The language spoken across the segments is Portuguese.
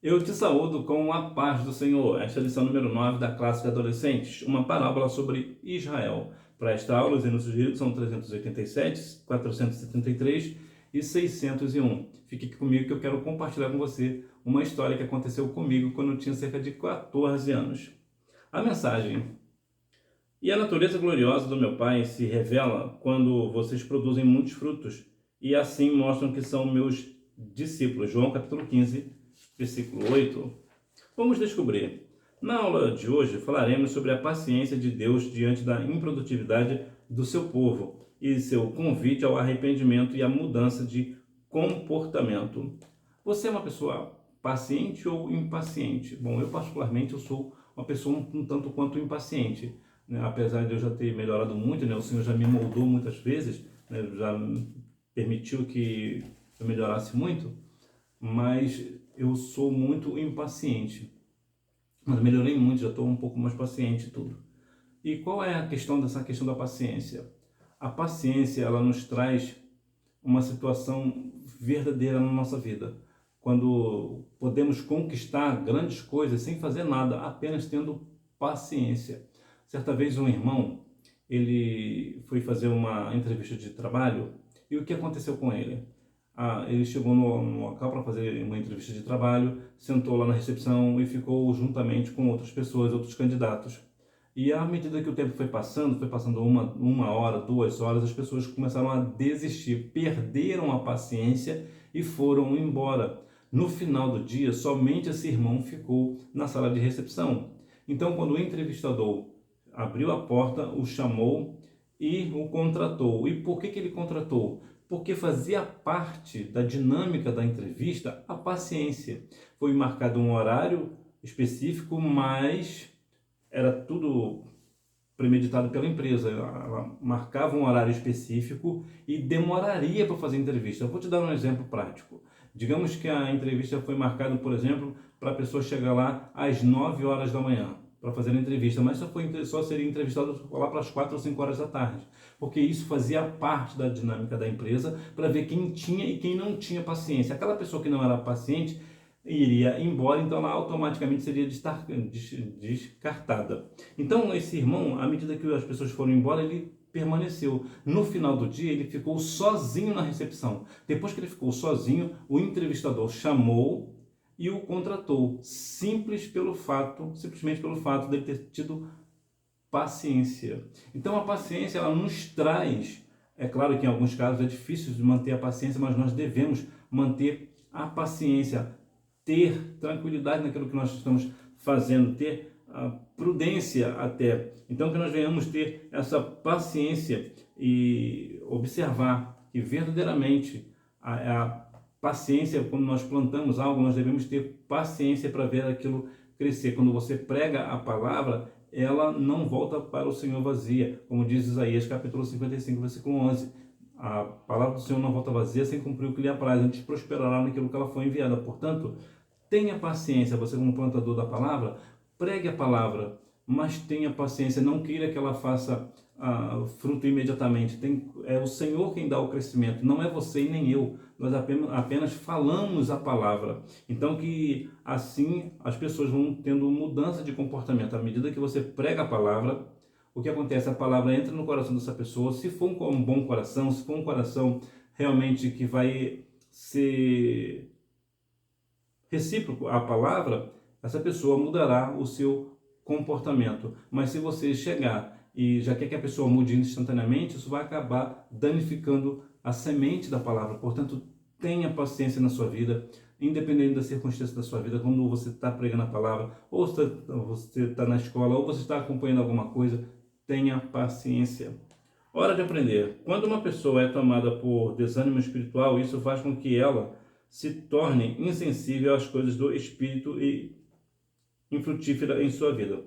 Eu te saúdo com a paz do Senhor. Esta é a lição número 9 da classe de adolescentes, uma parábola sobre Israel. Para esta aula, os hinos sugeridos são 387, 473 e 601. Fique aqui comigo que eu quero compartilhar com você uma história que aconteceu comigo quando eu tinha cerca de 14 anos. A mensagem: e a natureza gloriosa do meu Pai se revela quando vocês produzem muitos frutos e assim mostram que são meus discípulos. João capítulo 15, versículo 8. Vamos descobrir. Na aula de hoje falaremos sobre a paciência de Deus diante da improdutividade do seu povo e seu convite ao arrependimento e à mudança de comportamento. Você é uma pessoa paciente ou impaciente? Bom, eu particularmente eu sou uma pessoa um tanto quanto impaciente, né? Apesar de eu já ter melhorado muito, né? O Senhor já me moldou muitas vezes, né? Já permitiu que eu melhorasse muito, mas eu sou muito impaciente. Mas melhorei muito, já estou um pouco mais paciente e tudo. E qual é a questão dessa questão da paciência? A paciência, ela nos traz uma situação verdadeira na nossa vida. Quando podemos conquistar grandes coisas sem fazer nada, apenas tendo paciência. Certa vez um irmão, ele foi fazer uma entrevista de trabalho e o que aconteceu com ele? Ele chegou no local para fazer uma entrevista de trabalho, sentou lá na recepção e ficou juntamente com outras pessoas, outros candidatos. E à medida que o tempo foi passando uma hora, 2 horas, as pessoas começaram a desistir, perderam a paciência e foram embora. No final do dia, somente esse irmão ficou na sala de recepção. Então, quando o entrevistador abriu a porta, o chamou e o contratou. E por que ele contratou? Porque fazia parte da dinâmica da entrevista a paciência. Foi marcado um horário específico, mas era tudo premeditado pela empresa. Ela marcava um horário específico e demoraria para fazer a entrevista. Eu vou te dar um exemplo prático. Digamos que a entrevista foi marcada, por exemplo, para a pessoa chegar lá às 9 horas da manhã para fazer a entrevista, mas só seria entrevistado lá para as 4 ou 5 horas da tarde, porque isso fazia parte da dinâmica da empresa para ver quem tinha e quem não tinha paciência. Aquela pessoa que não era paciente iria embora, então ela automaticamente seria descartada. Então esse irmão, à medida que as pessoas foram embora, ele permaneceu. No final do dia, ele ficou sozinho na recepção. Depois que ele ficou sozinho, o entrevistador chamou e o contratou, simplesmente pelo fato de ele ter tido paciência. Então a paciência, ela nos traz, é claro que em alguns casos é difícil de manter a paciência, mas nós devemos manter a paciência, ter tranquilidade naquilo que nós estamos fazendo, ter a prudência até. Então que nós venhamos ter essa paciência e observar que verdadeiramente a paciência, quando nós plantamos algo, nós devemos ter paciência para ver aquilo crescer. Quando você prega a palavra, ela não volta para o Senhor vazia, como diz Isaías capítulo 55, versículo 11. A palavra do Senhor não volta vazia sem cumprir o que lhe apraz, antes prosperará naquilo que ela foi enviada. Portanto, tenha paciência, você como plantador da palavra, pregue a palavra, mas tenha paciência, não queira que ela faça fruto imediatamente. É o Senhor quem dá o crescimento, não é você e nem eu. Nós apenas falamos a palavra. Então que assim as pessoas vão tendo mudança de comportamento. À medida que você prega a palavra, o que acontece? A palavra entra no coração dessa pessoa. Se for um bom coração, se for um coração realmente que vai ser recíproco à palavra, essa pessoa mudará o seu comportamento. Mas se você chegar e já quer que a pessoa mude instantaneamente, isso vai acabar danificando a semente da palavra. Portanto, tenha paciência na sua vida, independente da circunstância da sua vida, quando você está pregando a palavra, ou você está na escola, ou você está acompanhando alguma coisa, tenha paciência. Hora de aprender. Quando uma pessoa é tomada por desânimo espiritual, isso faz com que ela se torne insensível às coisas do Espírito e infrutífera em sua vida.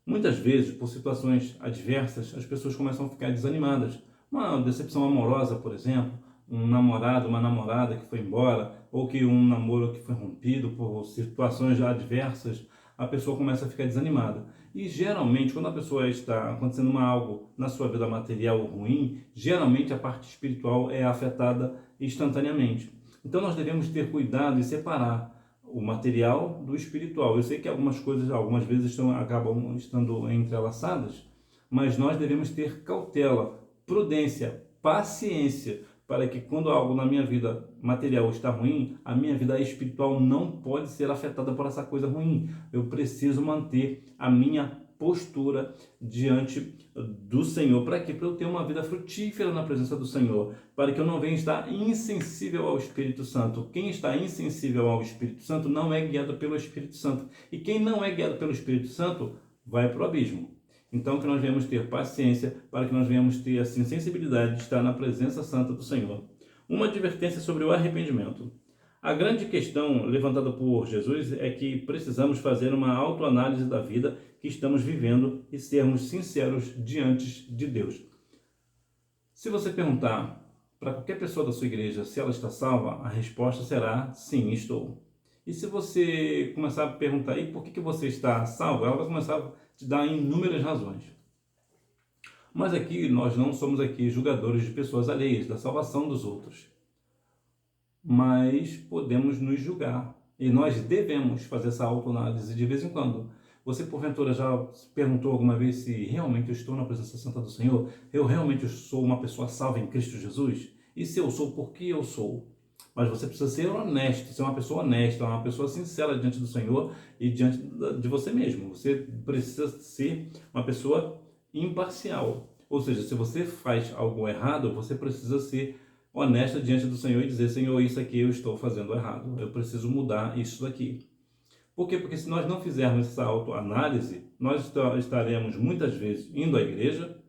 Muitas vezes, por situações adversas, as pessoas começam a ficar desanimadas. Uma decepção amorosa, por exemplo, um namorado, uma namorada que foi embora, ou que um namoro que foi rompido por situações adversas, a pessoa começa a ficar desanimada. E geralmente, quando a pessoa está acontecendo algo na sua vida material ruim, geralmente a parte espiritual é afetada instantaneamente. Então nós devemos ter cuidado e separar. o material do espiritual. Eu sei que algumas coisas, algumas vezes acabam estando entrelaçadas, mas nós devemos ter cautela, prudência, paciência, para que quando algo na minha vida material está ruim, a minha vida espiritual não pode ser afetada por essa coisa ruim. Eu preciso manter a minha postura diante do Senhor. Para quê? Para eu ter uma vida frutífera na presença do Senhor, para que eu não venha estar insensível ao Espírito Santo. Quem está insensível ao Espírito Santo não é guiado pelo Espírito Santo. E quem não é guiado pelo Espírito Santo vai para o abismo. Então, que nós venhamos ter paciência, para que nós venhamos ter, assim, sensibilidade de estar na presença santa do Senhor. Uma advertência sobre o arrependimento. A grande questão levantada por Jesus é que precisamos fazer uma autoanálise da vida que estamos vivendo e sermos sinceros diante de Deus. Se você perguntar para qualquer pessoa da sua igreja se ela está salva, a resposta será sim, estou. E se você começar a perguntar aí por que você está salvo, ela vai começar a te dar inúmeras razões. Mas aqui nós não somos aqui julgadores de pessoas alheias, da salvação dos outros. Mas podemos nos julgar. E nós devemos fazer essa autoanálise de vez em quando. Você, porventura, já se perguntou alguma vez se realmente eu estou na presença santa do Senhor? Eu realmente sou uma pessoa salva em Cristo Jesus? E se eu sou, por que eu sou? Mas você precisa ser honesto, ser uma pessoa honesta, uma pessoa sincera diante do Senhor e diante de você mesmo. Você precisa ser uma pessoa imparcial. Ou seja, se você faz algo errado, você precisa ser honesta diante do Senhor e dizer: Senhor, isso aqui eu estou fazendo errado, eu preciso mudar isso daqui. Por quê? Porque se nós não fizermos essa autoanálise, nós estaremos muitas vezes indo à igreja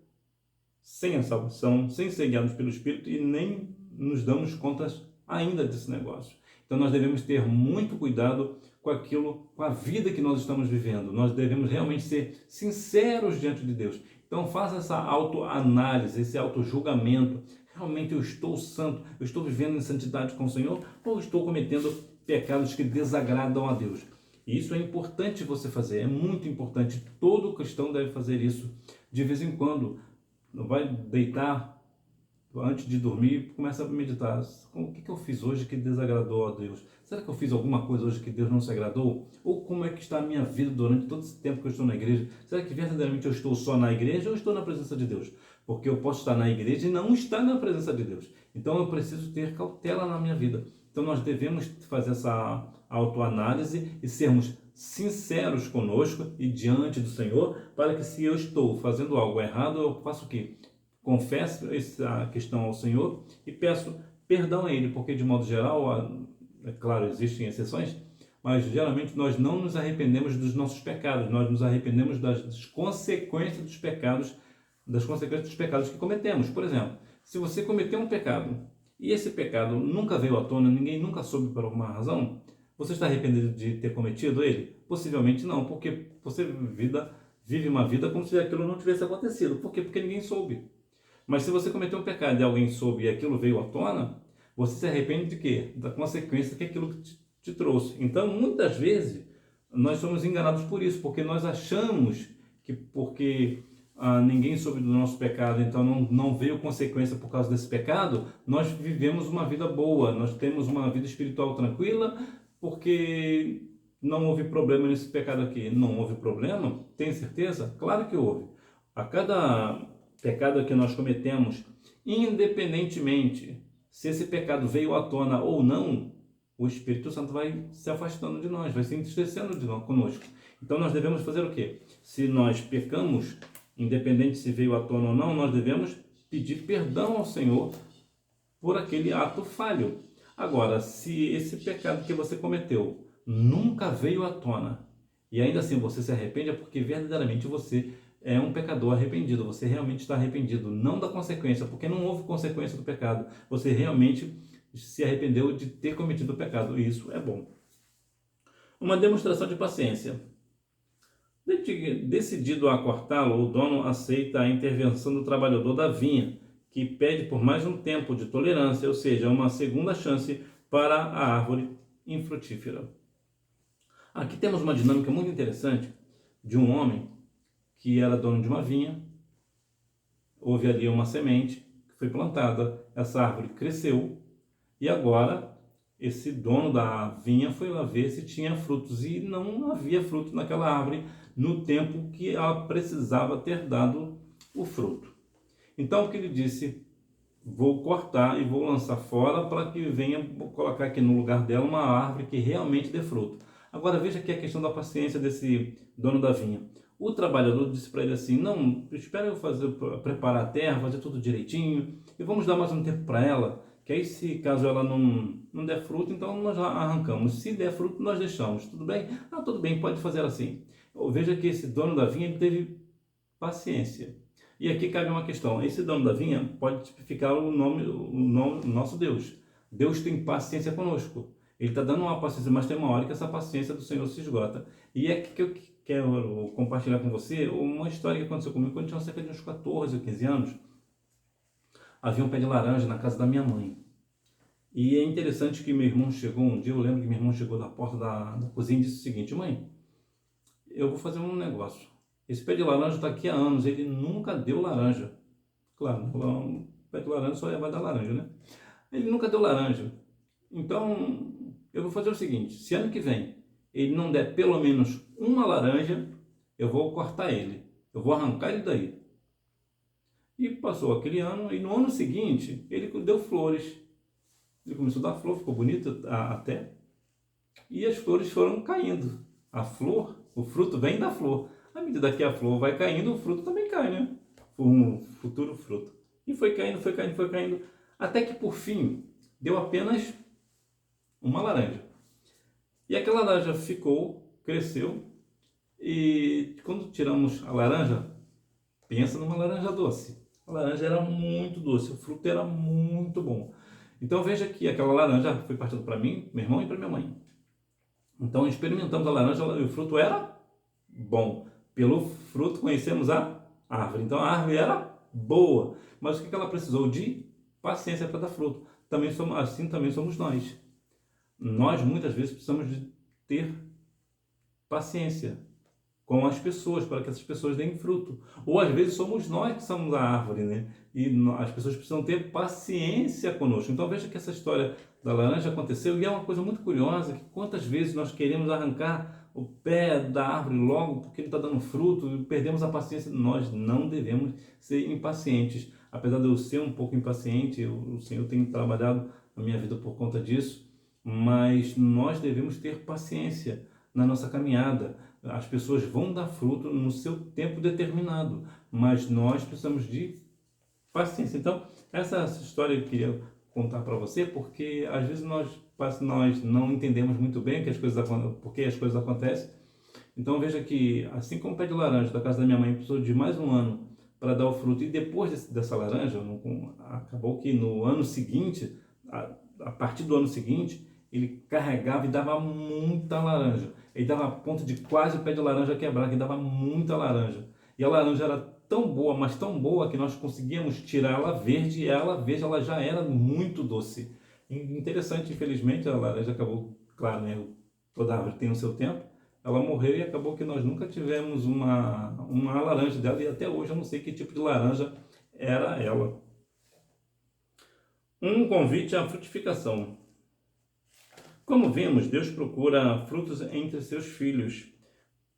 sem a salvação, sem ser guiados pelo Espírito e nem nos damos contas ainda desse negócio. Então nós devemos ter muito cuidado com aquilo, com a vida que nós estamos vivendo. Nós devemos realmente ser sinceros diante de Deus. Então faça essa autoanálise, esse autojulgamento. Realmente eu estou santo, eu estou vivendo em santidade com o Senhor ou estou cometendo pecados que desagradam a Deus? E isso é importante você fazer, é muito importante. Todo cristão deve fazer isso de vez em quando. Não vai deitar antes de dormir, começa a meditar. O que eu fiz hoje que desagradou a Deus? Será que eu fiz alguma coisa hoje que Deus não se agradou? Ou como é que está a minha vida durante todo esse tempo que eu estou na igreja? Será que verdadeiramente eu estou só na igreja ou estou na presença de Deus? Porque eu posso estar na igreja e não estar na presença de Deus. Então eu preciso ter cautela na minha vida. Então nós devemos fazer essa autoanálise e sermos sinceros conosco e diante do Senhor, para que se eu estou fazendo algo errado, eu faço o quê? Confesso essa questão ao Senhor e peço perdão a Ele, porque de modo geral, é claro, existem exceções, mas geralmente nós não nos arrependemos dos nossos pecados, nós nos arrependemos das consequências dos pecados, que cometemos. Por exemplo, se você cometeu um pecado e esse pecado nunca veio à tona, ninguém nunca soube por alguma razão, você está arrependido de ter cometido ele? Possivelmente não, porque você vive uma vida como se aquilo não tivesse acontecido. Por quê? Porque ninguém soube. Mas se você cometeu um pecado e alguém soube e aquilo veio à tona, você se arrepende de quê? Da consequência que aquilo te trouxe. Então, muitas vezes, nós somos enganados por isso, porque nós achamos que porque ninguém soube do nosso pecado, então não veio consequência por causa desse pecado, nós vivemos uma vida boa, nós temos uma vida espiritual tranquila, porque não houve problema nesse pecado aqui. Não houve problema? Tem certeza? Claro que houve. A cada pecado que nós cometemos, independentemente se esse pecado veio à tona ou não, o Espírito Santo vai se afastando de nós, vai se entristecendo conosco. Então nós devemos fazer o quê? Se nós pecamos, independente se veio à tona ou não, nós devemos pedir perdão ao Senhor por aquele ato falho. Agora, se esse pecado que você cometeu nunca veio à tona e ainda assim você se arrepende, é porque verdadeiramente você é um pecador arrependido, você realmente está arrependido, não da consequência, porque não houve consequência do pecado, você realmente se arrependeu de ter cometido o pecado, e isso é bom. Uma demonstração de paciência. Decidido a cortá-lo, o dono aceita a intervenção do trabalhador da vinha, que pede por mais um tempo de tolerância, ou seja, uma segunda chance para a árvore infrutífera. Aqui temos uma dinâmica muito interessante de um homem que era dono de uma vinha. Houve ali uma semente que foi plantada, essa árvore cresceu e agora esse dono da vinha foi lá ver se tinha frutos e não havia fruto naquela árvore no tempo que ela precisava ter dado o fruto. Então o que ele disse? Vou cortar e vou lançar fora para que venha colocar aqui no lugar dela uma árvore que realmente dê fruto. Agora veja aqui a questão da paciência desse dono da vinha. O trabalhador disse para ele assim: não, espera eu preparar a terra, fazer tudo direitinho e vamos dar mais um tempo para ela, que aí se caso ela não der fruto, então nós arrancamos. Se der fruto, nós deixamos. Tudo bem? Ah, tudo bem, pode fazer assim. Veja que esse dono da vinha ele teve paciência. E aqui cabe uma questão: esse dono da vinha pode tipificar o nome do nosso Deus. Deus tem paciência conosco. Ele está dando uma paciência, mas tem uma hora que essa paciência do Senhor se esgota. E é que eu quero compartilhar com você uma história que aconteceu comigo quando eu tinha cerca de uns 14 ou 15 anos. Havia um pé de laranja na casa da minha mãe. E é interessante que meu irmão chegou um dia, eu lembro que meu irmão chegou da porta da cozinha e disse o seguinte: mãe, eu vou fazer um negócio. Esse pé de laranja está aqui há anos, ele nunca deu laranja. Claro, um pé de laranja só vai dar laranja, né? Ele nunca deu laranja. Então, eu vou fazer o seguinte: se ano que vem ele não der pelo menos uma laranja, eu vou cortar ele. Eu vou arrancar ele daí. E passou aquele ano, e no ano seguinte, ele deu flores. Ele começou a dar flor, ficou bonito até. E as flores foram caindo. A flor, o fruto vem da flor. À medida que a flor vai caindo, o fruto também cai, né? Um futuro fruto. E foi caindo, foi caindo, foi caindo. Até que por fim, deu apenas uma laranja. E aquela laranja ficou, cresceu. E quando tiramos a laranja, pensa numa laranja doce. A laranja era muito doce, o fruto era muito bom. Então veja que aquela laranja foi partindo para mim, meu irmão e para minha mãe. Então experimentamos a laranja e o fruto era bom. Pelo fruto conhecemos a árvore. Então a árvore era boa. Mas o que ela precisou? De paciência para dar fruto. Assim também somos nós. Nós muitas vezes precisamos de ter paciência com as pessoas, para que essas pessoas deem fruto. Ou às vezes somos nós que somos a árvore, né? E as pessoas precisam ter paciência conosco. Então veja que essa história da laranja aconteceu e é uma coisa muito curiosa, que quantas vezes nós queremos arrancar o pé da árvore logo porque ele está dando fruto e perdemos a paciência. Nós não devemos ser impacientes. Apesar de eu ser um pouco impaciente, o Senhor tem trabalhado na minha vida por conta disso, mas nós devemos ter paciência na nossa caminhada. As pessoas vão dar fruto no seu tempo determinado, mas nós precisamos de paciência. Então, essa história eu queria contar para você, porque às vezes nós não entendemos muito bem porque as coisas acontecem. Então, veja que, assim como o pé de laranja da casa da minha mãe precisou de mais um ano para dar o fruto, e depois dessa laranja, acabou que no ano seguinte, a partir do ano seguinte, ele carregava e dava muita laranja. Ele dava a ponto de quase o pé de laranja quebrar, que dava muita laranja. E a laranja era tão boa, mas tão boa, que nós conseguíamos tirar ela verde, e ela verde ela já era muito doce. Interessante, infelizmente, a laranja acabou, claro, né, toda árvore tem o seu tempo, ela morreu e acabou que nós nunca tivemos uma laranja dela, e até hoje eu não sei que tipo de laranja era ela. Um convite à frutificação. Como vimos, Deus procura frutos entre seus filhos.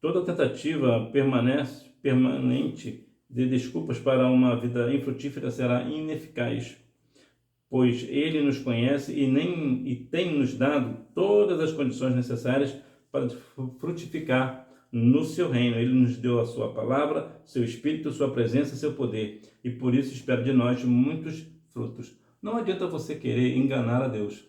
Toda tentativa permanente de desculpas para uma vida infrutífera será ineficaz, pois Ele nos conhece e tem nos dado todas as condições necessárias para frutificar no seu reino. Ele nos deu a sua palavra, seu Espírito, sua presença, seu poder, e por isso espera de nós muitos frutos. Não adianta você querer enganar a Deus.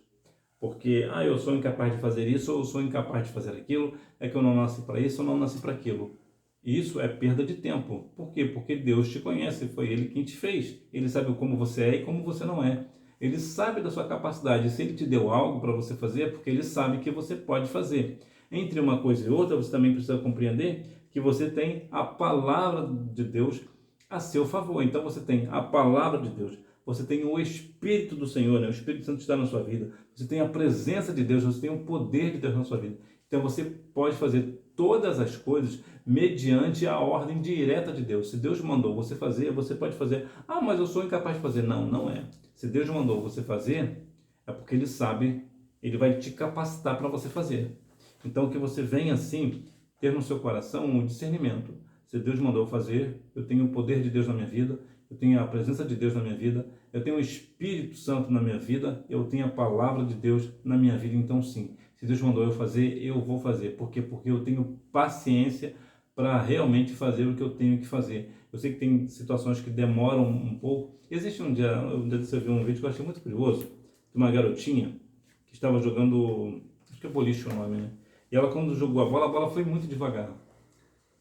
Porque, eu sou incapaz de fazer isso, ou eu sou incapaz de fazer aquilo, é que eu não nasci para isso, ou não nasci para aquilo. Isso é perda de tempo. Por quê? Porque Deus te conhece, foi Ele quem te fez. Ele sabe como você é e como você não é. Ele sabe da sua capacidade. Se Ele te deu algo para você fazer, é porque Ele sabe que você pode fazer. Entre uma coisa e outra, você também precisa compreender que você tem a palavra de Deus a seu favor. Então você tem a palavra de Deus. Você tem o Espírito do Senhor, né? O Espírito Santo está na sua vida. Você tem a presença de Deus, você tem o poder de Deus na sua vida. Então você pode fazer todas as coisas mediante a ordem direta de Deus. Se Deus mandou você fazer, você pode fazer. Mas eu sou incapaz de fazer. Não, não é. Se Deus mandou você fazer, é porque Ele sabe Ele vai te capacitar para você fazer. Então, que você venha assim ter no seu coração um discernimento. Se Deus mandou fazer, eu tenho o poder de Deus na minha vida, eu tenho a presença de Deus na minha vida, eu tenho o Espírito Santo na minha vida, eu tenho a palavra de Deus na minha vida. Então, sim, se Deus mandou eu fazer, eu vou fazer. Por quê? Porque eu tenho paciência para realmente fazer o que eu tenho que fazer. Eu sei que tem situações que demoram um pouco. Existe um dia desse eu vi um vídeo que eu achei muito curioso, de uma garotinha que estava jogando, acho que é boliche o nome, né? E ela, quando jogou a bola foi muito devagar.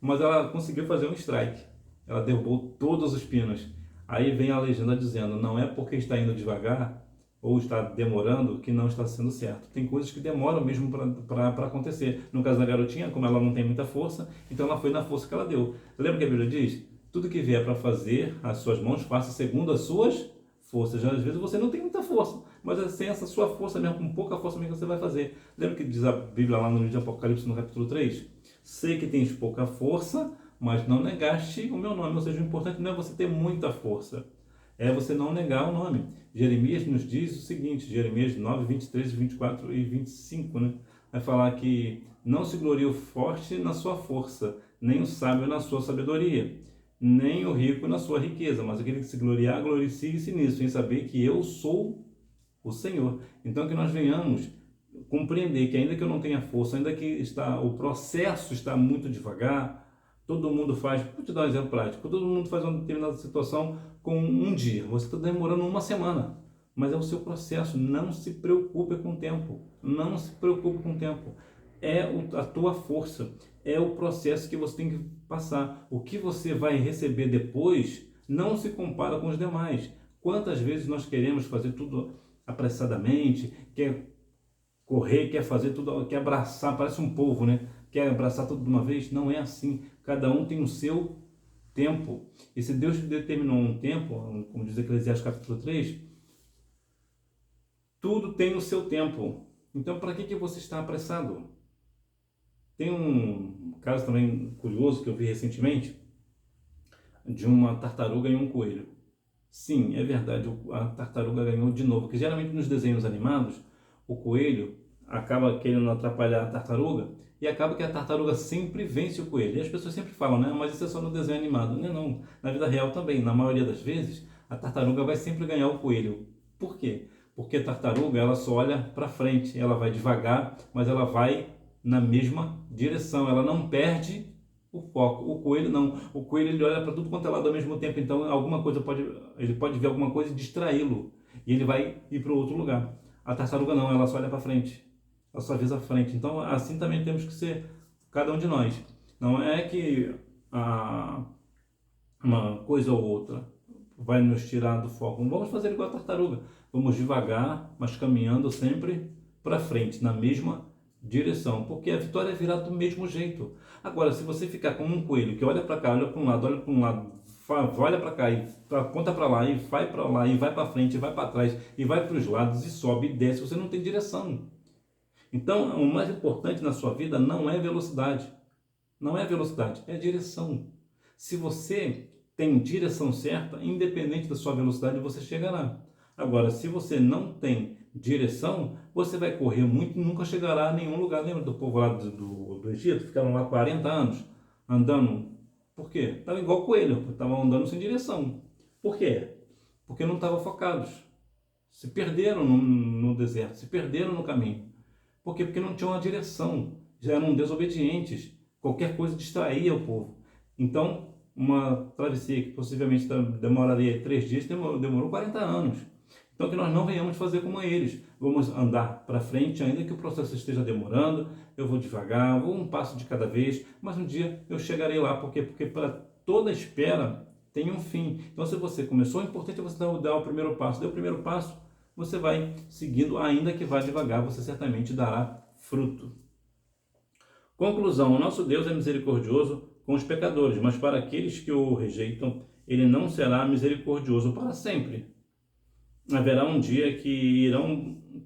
Mas ela conseguiu fazer um strike. Ela derrubou todos os pinos. Aí vem a legenda dizendo, não é porque está indo devagar ou está demorando que não está sendo certo. Tem coisas que demoram mesmo para acontecer. No caso da garotinha, como ela não tem muita força, então ela foi na força que ela deu. Lembra que a Bíblia diz? Tudo que vier para fazer, as suas mãos, faça segundo as suas forças. Já às vezes você não tem muita força, mas é sem essa sua força mesmo, com pouca força mesmo que você vai fazer. Lembra que diz a Bíblia lá no livro de Apocalipse, no capítulo 3? Sei que tens pouca força, mas não negaste o meu nome. Ou seja, o importante não é você ter muita força, é você não negar o nome. Jeremias nos diz o seguinte, Jeremias 9, 23, 24 e 25, né? Vai falar que não se glorie o forte na sua força, nem o sábio na sua sabedoria, nem o rico na sua riqueza, mas aquele que se gloriar, glorifique-se nisso, em saber que eu sou o Senhor. Então que nós venhamos compreender que ainda que eu não tenha força, ainda que o processo está muito devagar, todo mundo faz, vou te dar um exemplo prático, todo mundo faz uma determinada situação com um dia, você está demorando uma semana, mas é o seu processo, não se preocupe com o tempo, não se preocupe com o tempo, é a tua força, é o processo que você tem que passar, o que você vai receber depois não se compara com os demais. Quantas vezes nós queremos fazer tudo apressadamente, quer correr, quer fazer tudo, quer abraçar, parece um povo, né? Quer abraçar tudo de uma vez? Não é assim. Cada um tem o seu tempo. E se Deus determinou um tempo, como diz Eclesiastes capítulo 3, tudo tem o seu tempo. Então, para que você está apressado? Tem um caso também curioso que eu vi recentemente, de uma tartaruga e um coelho. Sim, é verdade, a tartaruga ganhou de novo, porque geralmente nos desenhos animados, o coelho acaba querendo atrapalhar a tartaruga e acaba que a tartaruga sempre vence o coelho. E as pessoas sempre falam, né? Mas isso é só no desenho animado. Não, não. Na vida real também, na maioria das vezes, a tartaruga vai sempre ganhar o coelho. Por quê? Porque a tartaruga, ela só olha para frente, ela vai devagar, mas ela vai na mesma direção, ela não perde o foco. O coelho não. O coelho ele olha para tudo quanto é lado ao mesmo tempo, então ele pode ver alguma coisa e distraí-lo. E ele vai ir para outro lugar. A tartaruga não, ela só olha para frente. Ela só visa a frente. Então assim também temos que ser cada um de nós. Não é que uma coisa ou outra vai nos tirar do foco. Não vamos fazer igual a tartaruga. Vamos devagar, mas caminhando sempre para frente, na mesma direção, porque a vitória virá do mesmo jeito. Agora, se você ficar como um coelho que olha para cá, olha para um lado, olha para cá e aponta para lá e vai para lá e vai para frente, e vai para trás e vai para os lados e sobe e desce, você não tem direção. Então, o mais importante na sua vida não é velocidade. Não é velocidade, é direção. Se você tem direção certa, independente da sua velocidade, você chegará. Agora, se você não tem direção, você vai correr muito e nunca chegará a nenhum lugar. Lembra do povo lá do Egito? Ficaram lá 40 anos andando. Por quê? Estava igual coelho, estavam andando sem direção. Por quê? Porque não estavam focados. Se perderam no deserto, se perderam no caminho. Por quê? Porque não tinham uma direção, já eram desobedientes. Qualquer coisa distraía o povo. Então, uma travessia que possivelmente demoraria 3 dias, demorou 40 anos. Então, que nós não venhamos fazer como eles. Vamos andar para frente, ainda que o processo esteja demorando, eu vou devagar, vou um passo de cada vez, mas um dia eu chegarei lá. Por quê? Porque para toda espera tem um fim. Então, se você começou, é importante você dar o primeiro passo. Deu o primeiro passo, você vai seguindo, ainda que vá devagar, você certamente dará fruto. Conclusão: o nosso Deus é misericordioso com os pecadores, mas para aqueles que o rejeitam, ele não será misericordioso para sempre. Haverá um dia que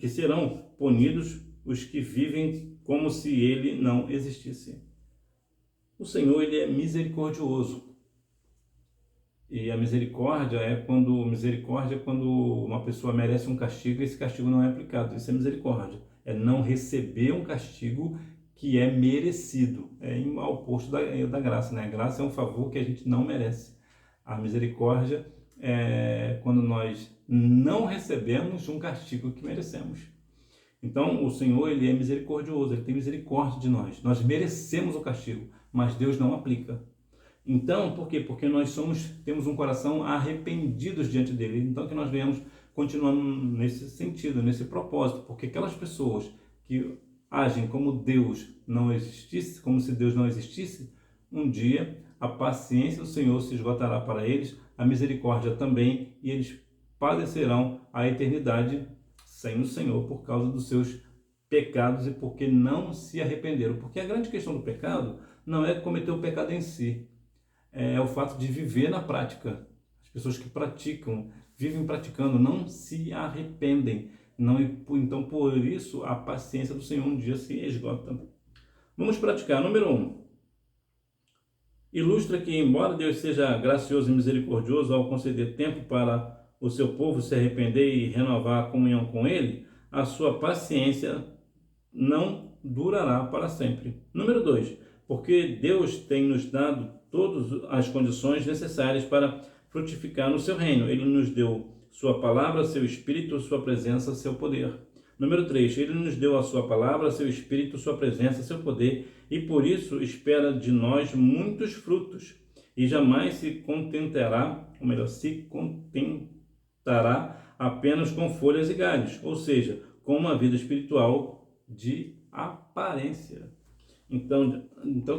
serão punidos os que vivem como se ele não existisse. O Senhor, ele é misericordioso. E a misericórdia é quando uma pessoa merece um castigo e esse castigo não é aplicado. Isso é misericórdia. é não receber um castigo que é merecido, ao oposto da graça, né? A graça é um favor que a gente não merece. A misericórdia é quando nós não recebemos um castigo que merecemos. Então, o Senhor, ele é misericordioso, ele tem misericórdia de nós. Nós merecemos o castigo, mas Deus não aplica. Então, por quê? Porque nós temos um coração arrependidos diante dele. Então, que nós venhamos continuando nesse sentido, nesse propósito, porque aquelas pessoas que agem como Deus não existisse, como se Deus não existisse, um dia a paciência do Senhor se esgotará para eles, a misericórdia também, e eles padecerão a eternidade sem o Senhor por causa dos seus pecados e porque não se arrependeram. Porque a grande questão do pecado não é cometer o pecado em si, é o fato de viver na prática. As pessoas que praticam, vivem praticando, não se arrependem. Não, então, por isso, a paciência do Senhor um dia se esgota. Vamos praticar. Número 1. Ilustra que, embora Deus seja gracioso e misericordioso ao conceder tempo para o seu povo se arrepender e renovar a comunhão com Ele, a sua paciência não durará para sempre. Número 2. Porque Deus tem nos dado todas as condições necessárias para frutificar no seu reino. Ele nos deu sua palavra, seu espírito, sua presença, seu poder. Número 3. Ele nos deu a sua palavra, seu espírito, sua presença, seu poder, e por isso espera de nós muitos frutos, e jamais se contentará apenas com folhas e galhos, ou seja, com uma vida espiritual de aparência. Então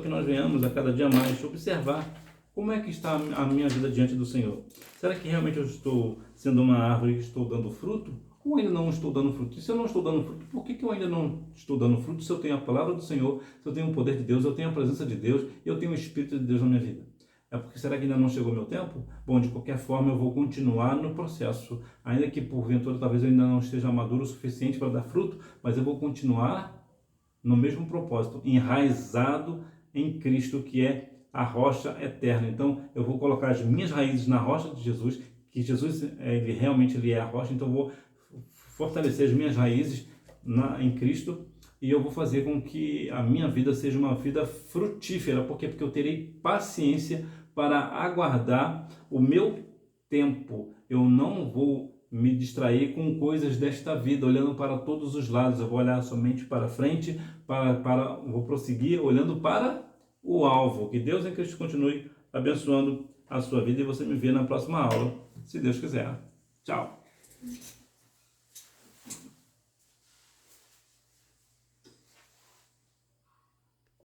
que nós venhamos a cada dia mais observar como é que está a minha vida diante do Senhor. Será que realmente eu estou sendo uma árvore e estou dando fruto? Ou ainda não estou dando fruto? E se eu não estou dando fruto, por que eu ainda não estou dando fruto se eu tenho a palavra do Senhor, se eu tenho o poder de Deus, eu tenho a presença de Deus, eu tenho o Espírito de Deus na minha vida? É porque será que ainda não chegou o meu tempo? Bom, de qualquer forma eu vou continuar no processo, ainda que porventura talvez eu ainda não esteja maduro o suficiente para dar fruto, mas eu vou continuar no mesmo propósito, enraizado em Cristo, que é a rocha eterna. Então eu vou colocar as minhas raízes na rocha de Jesus, que Jesus ele é a rocha, então eu vou fortalecer as minhas raízes em Cristo, e eu vou fazer com que a minha vida seja uma vida frutífera. Por quê? Porque eu terei paciência para aguardar o meu tempo. Eu não vou me distrair com coisas desta vida, olhando para todos os lados. Eu vou olhar somente para frente, vou prosseguir olhando para o alvo. Que Deus em Cristo continue abençoando a sua vida, e você me vê na próxima aula, se Deus quiser. Tchau!